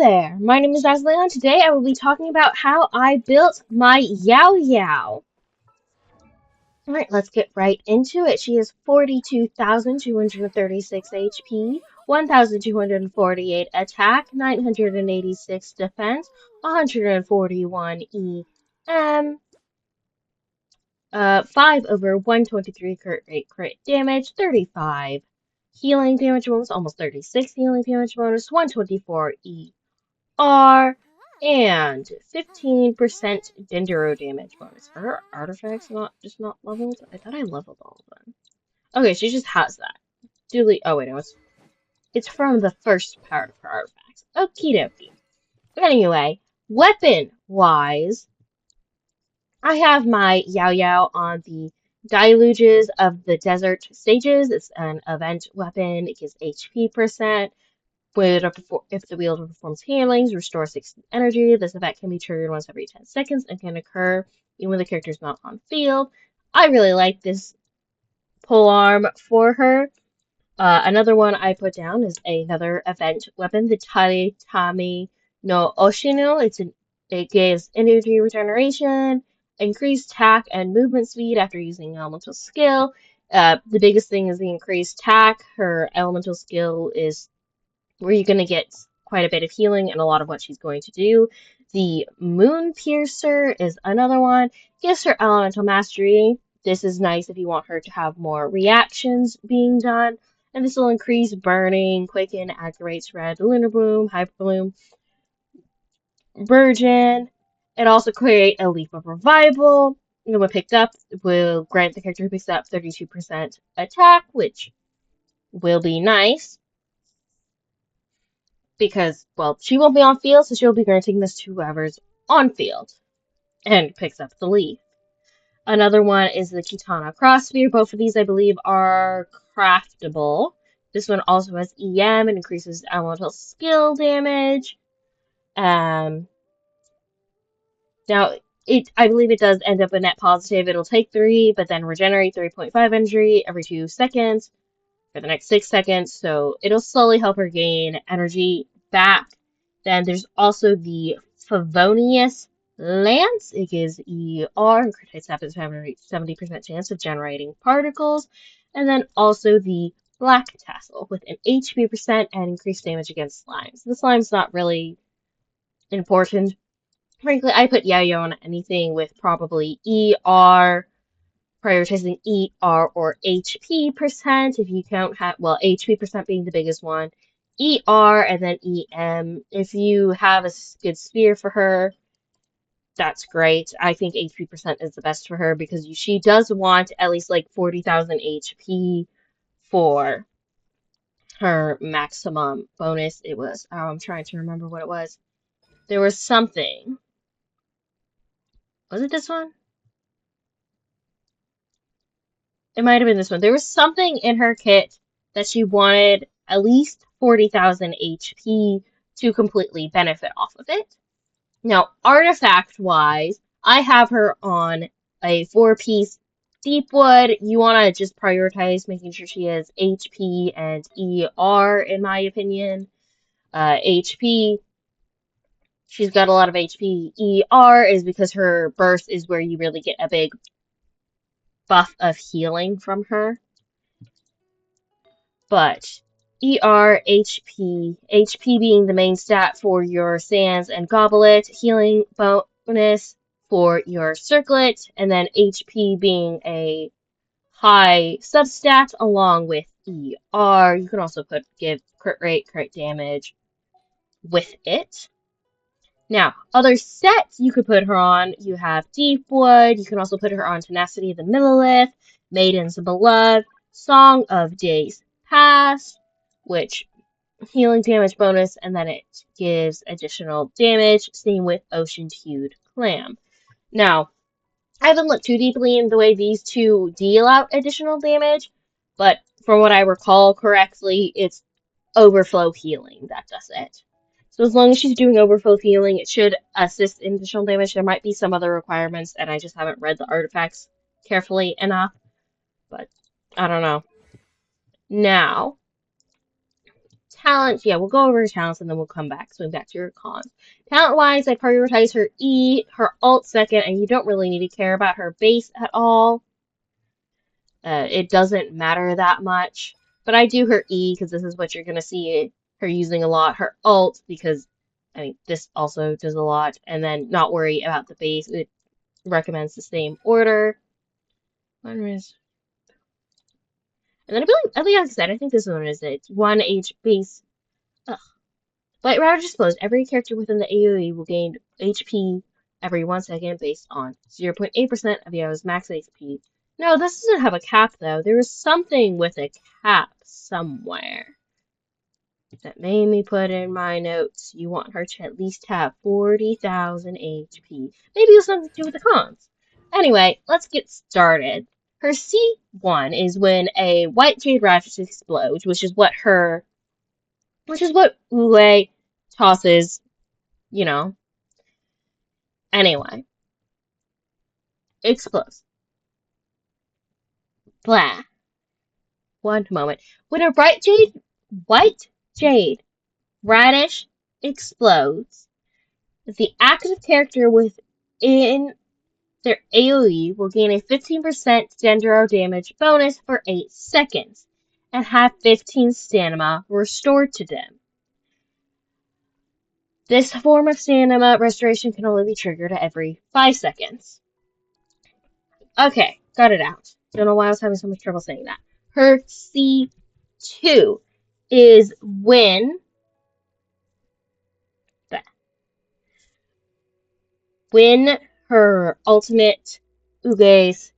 there, my name is Asleon. Today I will be talking about how I built my Yao-Yao. Alright, let's get right into it. She has 42,236 HP, 1,248 attack, 986 defense, 141 EM, 5 over 123 crit damage, 35 healing damage bonus, almost 36 healing damage bonus, 124 ER, and 15% Dendro damage bonus. Are her artifacts not leveled? I thought I leveled all of them. Okay, she just has that. Oh wait, no, it's from the first part of her artifacts. Okie dokie. But anyway, weapon-wise, I have my Yao-Yao on the Deluges of the Desert stages. It's an event weapon. It gives HP percent. If the wielder performs healings, restore 60 energy. This effect can be triggered once every 10 seconds and can occur even when the character is not on field. I really like this polearm for her. Another one I put down is another event weapon, the Taitami no Oshino. It gives energy regeneration, increased attack and movement speed after using elemental skill. The biggest thing is the increased attack. Her elemental skill is where you're going to get quite a bit of healing and a lot of what she's going to do. The Moon Piercer is another one. Gives her elemental mastery. This is nice if you want her to have more reactions being done. And this will increase burning, quicken, activates red, lunar bloom, hyper bloom, virgin. It also creates a leaf of revival. And when picked up, will grant the character who picks up 32% attack, which will be nice. Because, well, she won't be on field, so she'll be granting this to whoever's on field and picks up the leaf. Another one is the Kitana Crossfire. Both of these, I believe, are craftable. This one also has EM and increases elemental skill damage. Now, I believe it does end up a net positive. It'll take 3, but then regenerate 3.5 energy every 2 seconds for the next 6 seconds, so it'll slowly help her gain energy back. Then there's also the Favonius Lance. It gives ER and crit hits have a 70% chance of generating particles. And then also the Black Tassel with an HP percent and increased damage against slimes. The slime's not really important. Frankly, I put Yao-Yao on anything with probably ER, prioritizing ER or HP percent if you count, HP percent being the biggest one, ER and then EM. If you have a good spear for her, that's great. I think HP percent is the best for her because she does want at least like 40,000 HP for her maximum bonus. It was, I'm trying to remember what it was. There was something. Was it this one? It might have been this one. There was something in her kit that she wanted at least 40,000 HP to completely benefit off of it. Now, artifact-wise, I have her on a 4-piece Deepwood. You want to just prioritize making sure she has HP and ER, in my opinion. HP, she's got a lot of HP. ER is because her burst is where you really get a big buff of healing from her. But ER, HP being the main stat for your Sands and Goblet, healing bonus for your Circlet, and then HP being a high substat along with ER. You can also give crit rate, crit damage with it. Now, other sets you could put her on, you have Deepwood, you can also put her on Tenacity of the Millelith, Maidens Beloved, Song of Days Past, which healing damage bonus, and then it gives additional damage, same with Ocean Hued Clam. Now, I haven't looked too deeply in the way these two deal out additional damage, but from what I recall correctly, it's overflow healing that does it. So as long as she's doing overflow healing, it should assist in additional damage. There might be some other requirements, and I just haven't read the artifacts carefully enough, but I don't know. Now, talent. Yeah, we'll go over her talents and then we'll come back. Swing back to your cons. Talent-wise, I prioritize her E, her alt second, and you don't really need to care about her base at all. It doesn't matter that much. But I do her E because this is what you're going to see her using a lot. Her alt because, I mean, this also does a lot. And then not worry about the base. It recommends the same order. And then I think like I said, I think this one is it. 1 H base. Ugh. But Router Explode. Every character within the AoE will gain HP every 1 second based on 0.8% of Yao's max HP. No, this doesn't have a cap, though. There was something with a cap somewhere that made me put in my notes. You want her to at least have 40,000 HP. Maybe it has something to do with the cons. Anyway, let's get started. Her C1 is when a white jade radish explodes, which is what Ue tosses, you know. Anyway. Explodes. Blah. One moment. When a white jade radish explodes, the active character within their AoE will gain a 15% Dendro damage bonus for 8 seconds and have 15 stamina restored to them. This form of stamina restoration can only be triggered every 5 seconds. Okay, got it out. Don't know why I was having so much trouble saying that. Her C2 is when her ultimate Uge's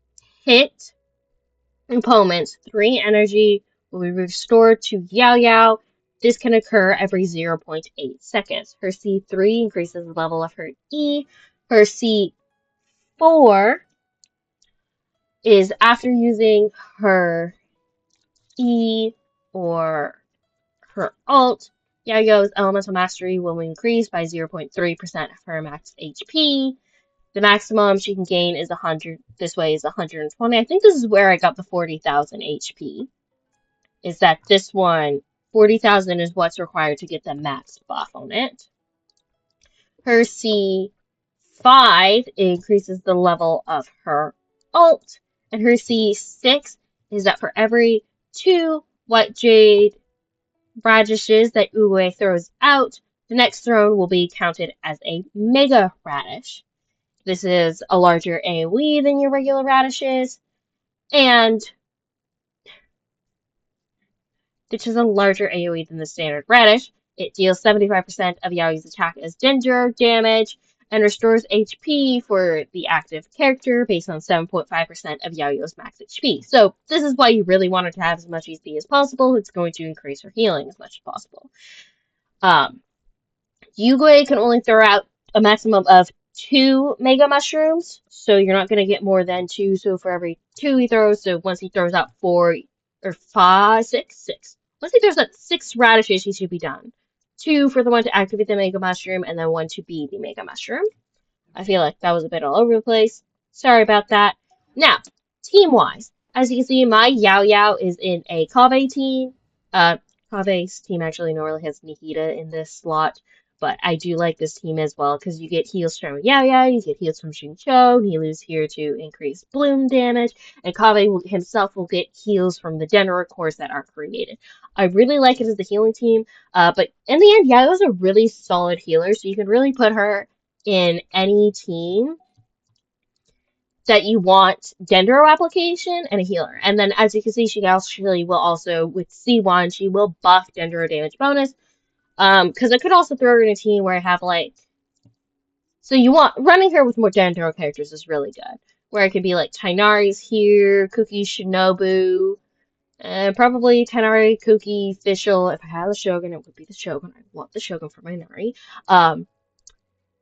hit opponents, 3 energy will be restored to Yao-Yao. This can occur every 0.8 seconds. Her C3 increases the level of her E. Her C4 is after using her E or her alt, Yao-Yao's elemental mastery will increase by 0.3% of her max HP. The maximum she can gain is 100. This way is 120. I think this is where I got the 40,000 HP. Is that this one, 40,000 is what's required to get the max buff on it. Her C5 increases the level of her alt. And her C6 is that for every 2 white jade radishes that Ue throws out, the next thrown will be counted as a mega radish. This is a larger AoE than your regular radishes, and which is a larger AoE than the standard radish. It deals 75% of Yao's attack as Dendro damage, and restores HP for the active character based on 7.5% of Yao-Yao's max HP. So this is why you really want her to have as much HP as possible. It's going to increase her healing as much as possible. Yugue can only throw out a maximum of 2 Mega Mushrooms, so you're not going to get more than 2, so for every 2 he throws, so once he throws out 4, or 5, 6. Once he throws out 6 radishes, he should be done. 2 for the one to activate the Mega Mushroom, and then 1 to be the Mega Mushroom. I feel like that was a bit all over the place. Sorry about that. Now, team-wise, as you can see, my Yao-Yao is in a Kaveh team. Kave's team actually normally has Nikita in this slot, but I do like this team as well, because you get heals from Yao-Yao, you get heals from Xingqiu, he lives here to increase bloom damage, and Kaveh himself will get heals from the Dendro cores that are created. I really like it as the healing team, but in the end, Yao is a really solid healer, so you can really put her in any team that you want Dendro application and a healer. And then, as you can see, she actually will also, with C1, she will buff Dendro damage bonus. Because I could also throw her in a team where I have, like... So you want... Running her with more Dendro characters is really good. Where I could be, like, Tighnari's here, Kuki, Shinobu, probably Tighnari, Kuki, Fischl. If I had the Shogun, it would be the Shogun. I want the Shogun for my Nari.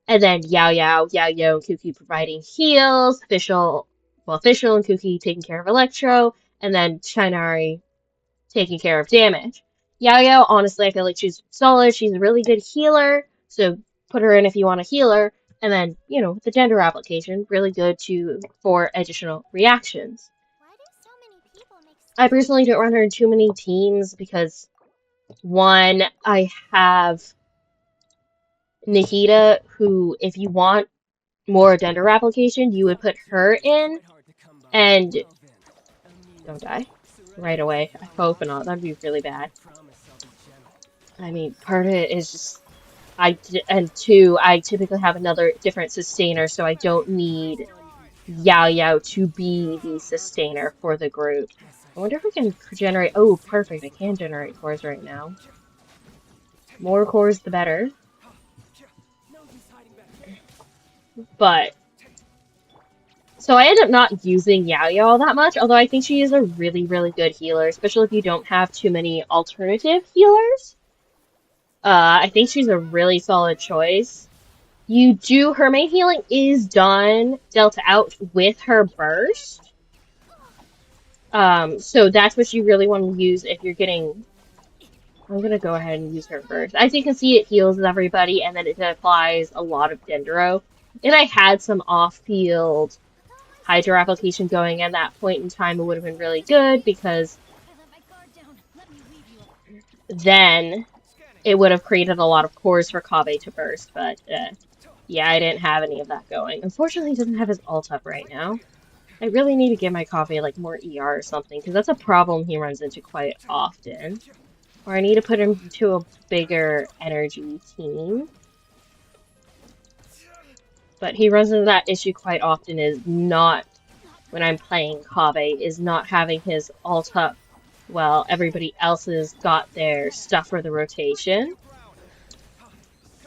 And then Yao-Yao, Yao-Yao, and Kuki providing heals. Fischl and Kuki taking care of Electro. And then Tighnari taking care of damage. Yao-Yao, honestly, I feel like she's solid. She's a really good healer. So put her in if you want a healer. And then, you know, the Dendro application, really good for additional reactions. I personally don't run her in too many teams because One, I have Nikita, who, if you want more Dendro application, you would put her in, and don't die right away. I hope not. That'd be really bad. I mean, part of it is just and two, I typically have another different sustainer, so I don't need Yao-Yao to be the sustainer for the group. I wonder if we can generate. Oh, perfect! I can generate cores right now. More cores, the better. But so I end up not using Yao-Yao all that much, although I think she is a really, really good healer, especially if you don't have too many alternative healers. I think she's a really solid choice. Her main healing is dealt out with her burst. So that's what you really want to use if you're getting. I'm gonna go ahead and use her first. As you can see, it heals everybody, and then it applies a lot of Dendro. If I had some off-field Hydro application going at that point in time, it would have been really good, because then it would have created a lot of cores for Kaveh to burst, but yeah, I didn't have any of that going. Unfortunately, he doesn't have his ult up right now. I really need to give my Kaveh like more ER or something, because that's a problem he runs into quite often. Or I need to put him to a bigger energy team. But he runs into that issue quite often, is not, when I'm playing Kaveh, is not having his ult up while everybody else has got their stuff for the rotation.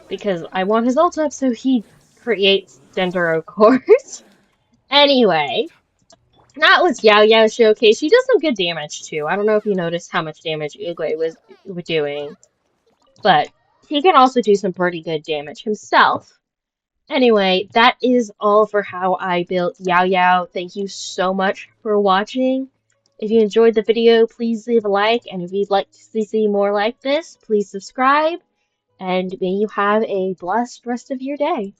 Because I want his ult up so he creates Dendro cores. Anyway, that was Yao-Yao Showcase. She does some good damage too. I don't know if you noticed how much damage Uguay was doing, but he can also do some pretty good damage himself. Anyway, that is all for how I built Yao-Yao. Thank you so much for watching. If you enjoyed the video, please leave a like, and if you'd like to see more like this, please subscribe, and may you have a blessed rest of your day.